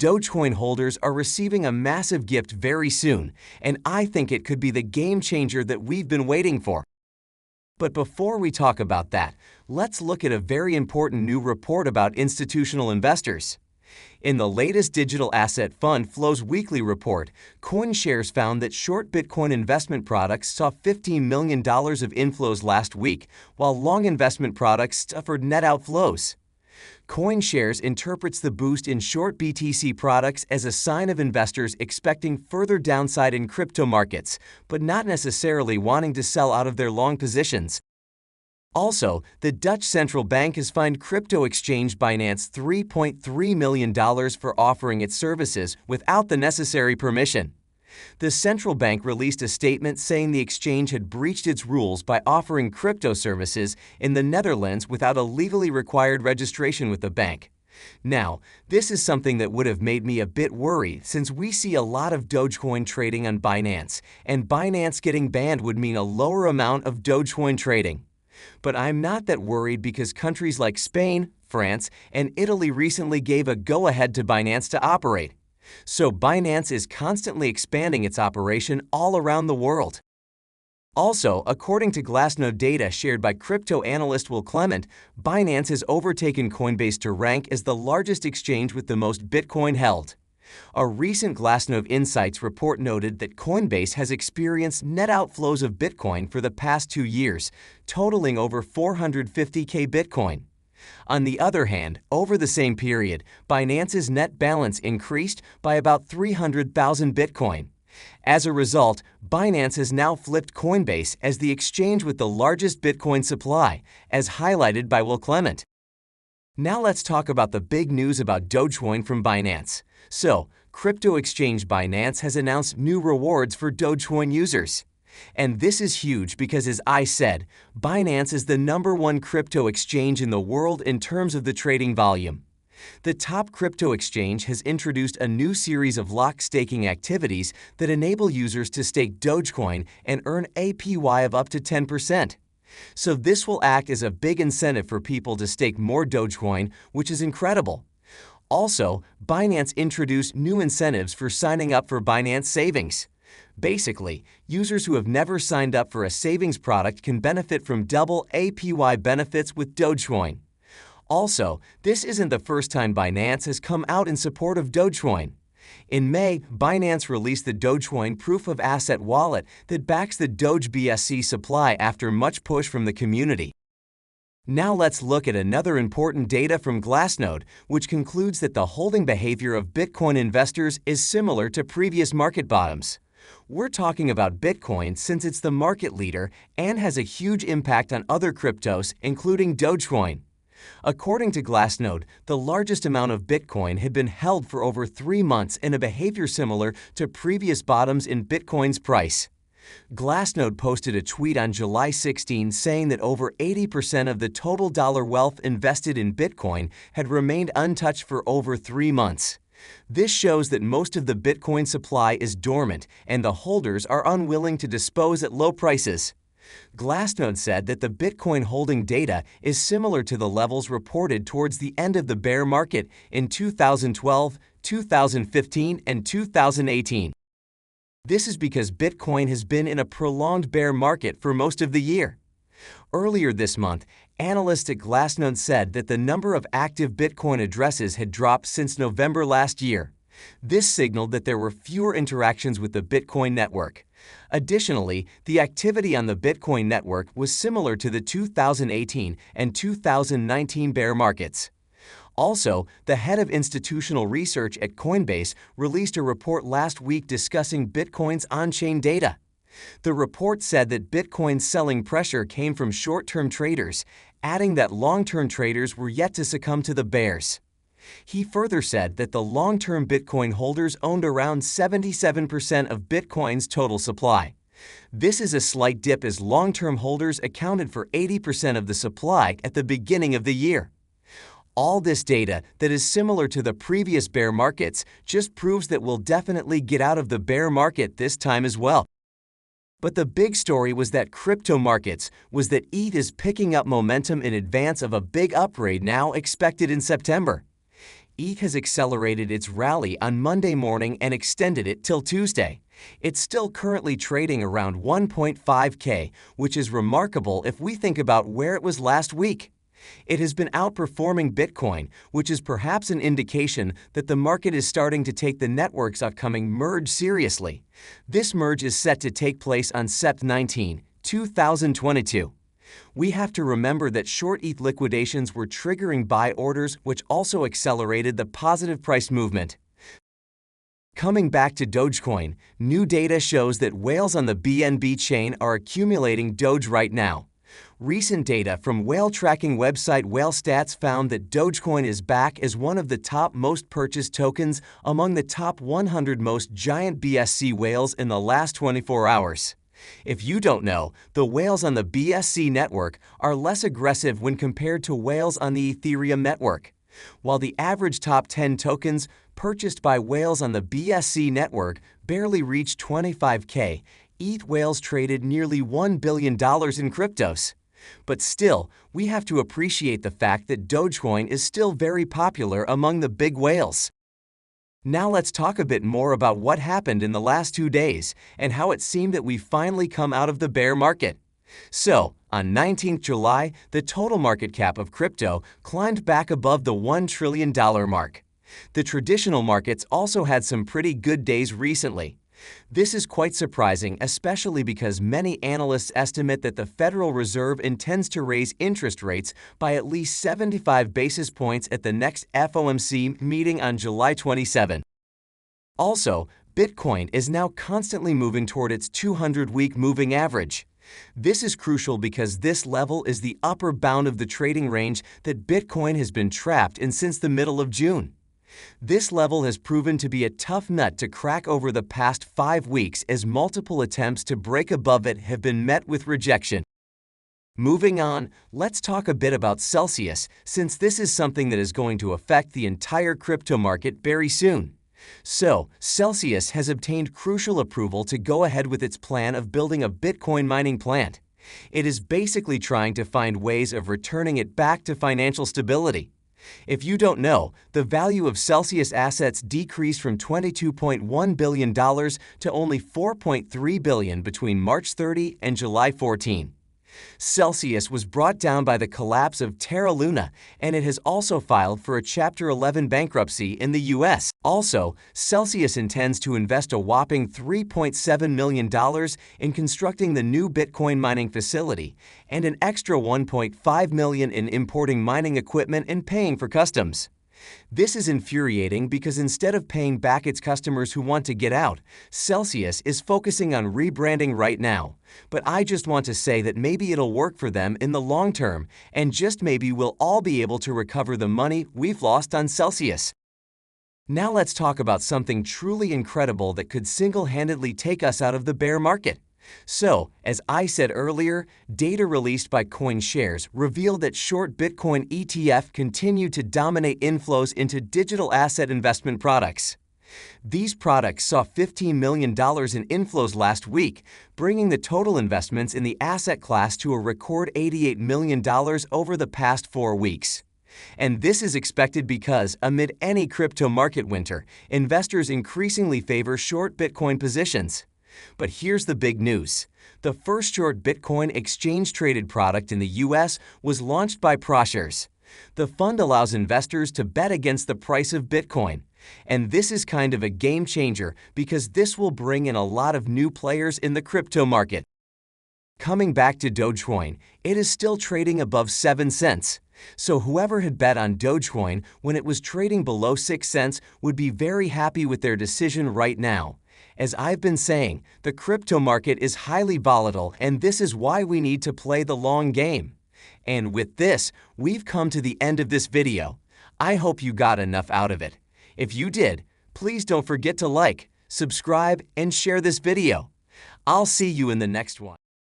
Dogecoin holders are receiving a massive gift very soon, and I think it could be the game changer that we've been waiting for. But before we talk about that, let's look at a very important new report about institutional investors. In the latest Digital Asset Fund Flows Weekly report, CoinShares found that short Bitcoin investment products saw $15 million of inflows last week, while long investment products suffered net outflows. CoinShares interprets the boost in short BTC products as a sign of investors expecting further downside in crypto markets, but not necessarily wanting to sell out of their long positions. Also, the Dutch central bank has fined crypto exchange Binance $3.3 million for offering its services without the necessary permission. The central bank released a statement saying the exchange had breached its rules by offering crypto services in the Netherlands without a legally required registration with the bank. Now, this is something that would have made me a bit worried since we see a lot of Dogecoin trading on Binance, and Binance getting banned would mean a lower amount of Dogecoin trading. But I'm not that worried because countries like Spain, France, and Italy recently gave a go-ahead to Binance to operate. So Binance is constantly expanding its operation all around the world. Also, according to Glassnode data shared by crypto analyst Will Clement, Binance has overtaken Coinbase to rank as the largest exchange with the most Bitcoin held. A recent Glassnode Insights report noted that Coinbase has experienced net outflows of Bitcoin for the past 2 years, totaling over 450k Bitcoin. On the other hand, over the same period, Binance's net balance increased by about 300,000 Bitcoin. As a result, Binance has now flipped Coinbase as the exchange with the largest Bitcoin supply, as highlighted by Will Clement. Now let's talk about the big news about Dogecoin from Binance. So, crypto exchange Binance has announced new rewards for Dogecoin users. And this is huge because, as I said, Binance is the #1 crypto exchange in the world in terms of the trading volume. The top crypto exchange has introduced a new series of lock staking activities that enable users to stake Dogecoin and earn APY of up to 10%. So this will act as a big incentive for people to stake more Dogecoin, which is incredible. Also, Binance introduced new incentives for signing up for Binance Savings. Basically, users who have never signed up for a savings product can benefit from double APY benefits with Dogecoin. Also, this isn't the first time Binance has come out in support of Dogecoin. In May, Binance released the Dogecoin Proof of Asset wallet that backs the Doge BSC supply after much push from the community. Now let's look at another important data from Glassnode, which concludes that the holding behavior of Bitcoin investors is similar to previous market bottoms. We're talking about Bitcoin since it's the market leader and has a huge impact on other cryptos, including Dogecoin. According to Glassnode, the largest amount of Bitcoin had been held for over 3 months in a behavior similar to previous bottoms in Bitcoin's price. Glassnode posted a tweet on July 16 saying that over 80% of the total dollar wealth invested in Bitcoin had remained untouched for over 3 months. This shows that most of the Bitcoin supply is dormant and the holders are unwilling to dispose at low prices. Glassnode said that the Bitcoin holding data is similar to the levels reported towards the end of the bear market in 2012, 2015, and 2018. This is because Bitcoin has been in a prolonged bear market for most of the year. Earlier this month, analysts at Glassnode said that the number of active Bitcoin addresses had dropped since November last year. This signaled that there were fewer interactions with the Bitcoin network. Additionally, the activity on the Bitcoin network was similar to the 2018 and 2019 bear markets. Also, the head of institutional research at Coinbase released a report last week discussing Bitcoin's on-chain data. The report said that Bitcoin's selling pressure came from short-term traders, adding that long-term traders were yet to succumb to the bears. He further said that the long-term Bitcoin holders owned around 77% of Bitcoin's total supply. This is a slight dip as long-term holders accounted for 80% of the supply at the beginning of the year. All this data that is similar to the previous bear markets just proves that we'll definitely get out of the bear market this time as well. But the big story was that crypto markets was that ETH is picking up momentum in advance of a big upgrade now expected in September. Eth has accelerated its rally on Monday morning and extended it till Tuesday. It's still currently trading around 1.5K, which is remarkable if we think about where it was last week. It has been outperforming Bitcoin, which is perhaps an indication that the market is starting to take the network's upcoming merge seriously. This merge is set to take place on Sept 19, 2022. We have to remember that short ETH liquidations were triggering buy orders, which also accelerated the positive price movement. Coming back to Dogecoin, new data shows that whales on the BNB chain are accumulating Doge right now. Recent data from whale tracking website WhaleStats found that Dogecoin is back as one of the top most purchased tokens among the top 100 most giant BSC whales in the last 24 hours. If you don't know, the whales on the BSC network are less aggressive when compared to whales on the Ethereum network. While the average top 10 tokens purchased by whales on the BSC network barely reached 25K, ETH whales traded nearly $1 billion in cryptos. But still, we have to appreciate the fact that Dogecoin is still very popular among the big whales. Now let's talk a bit more about what happened in the last 2 days and how it seemed that we finally come out of the bear market. So, on 19th July, the total market cap of crypto climbed back above the $1 trillion mark. The traditional markets also had some pretty good days recently. This is quite surprising, especially because many analysts estimate that the Federal Reserve intends to raise interest rates by at least 75 basis points at the next FOMC meeting on July 27. Also, Bitcoin is now constantly moving toward its 200-week moving average. This is crucial because this level is the upper bound of the trading range that Bitcoin has been trapped in since the middle of June. This level has proven to be a tough nut to crack over the past 5 weeks as multiple attempts to break above it have been met with rejection. Moving on, let's talk a bit about Celsius, since this is something that is going to affect the entire crypto market very soon. So, Celsius has obtained crucial approval to go ahead with its plan of building a Bitcoin mining plant. It is basically trying to find ways of returning it back to financial stability. If you don't know, the value of Celsius assets decreased from $22.1 billion to only $4.3 billion between March 30 and July 14. Celsius was brought down by the collapse of Terra Luna, and it has also filed for a Chapter 11 bankruptcy in the U.S. Also, Celsius intends to invest a whopping $3.7 million in constructing the new Bitcoin mining facility and an extra $1.5 million in importing mining equipment and paying for customs. This is infuriating because instead of paying back its customers who want to get out, Celsius is focusing on rebranding right now. But I just want to say that maybe it'll work for them in the long term, and just maybe we'll all be able to recover the money we've lost on Celsius. Now let's talk about something truly incredible that could single-handedly take us out of the bear market. So, as I said earlier, data released by CoinShares revealed that short Bitcoin ETF continued to dominate inflows into digital asset investment products. These products saw $15 million in inflows last week, bringing the total investments in the asset class to a record $88 million over the past 4 weeks. And this is expected because, amid any crypto market winter, investors increasingly favor short Bitcoin positions. But here's the big news. The first short Bitcoin exchange-traded product in the U.S. was launched by ProShares. The fund allows investors to bet against the price of Bitcoin. And this is kind of a game changer because this will bring in a lot of new players in the crypto market. Coming back to Dogecoin, it is still trading above 7 cents. So whoever had bet on Dogecoin when it was trading below 6 cents would be very happy with their decision right now. As I've been saying, the crypto market is highly volatile, and this is why we need to play the long game. And with this, we've come to the end of this video. I hope you got enough out of it. If you did, please don't forget to like, subscribe, and share this video. I'll see you in the next one.